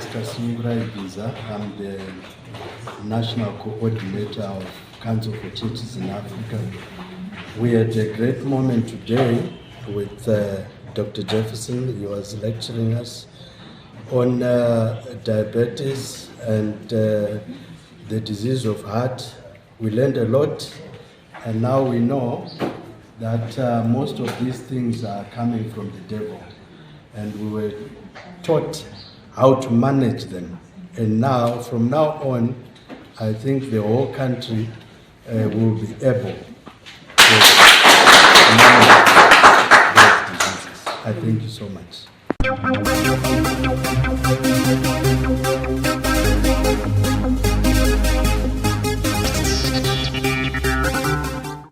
Tasleem Ghauri. I'm the National Coordinator of Council for Churches in Africa. We had a great moment today with Dr. Jefferson. He was lecturing us on diabetes and the disease of heart. We learned a lot, and now we know that most of these things are coming from the devil, and we were taught how to manage them. And now, from now on, I think the whole country will be able to manage those diseases. I thank you so much.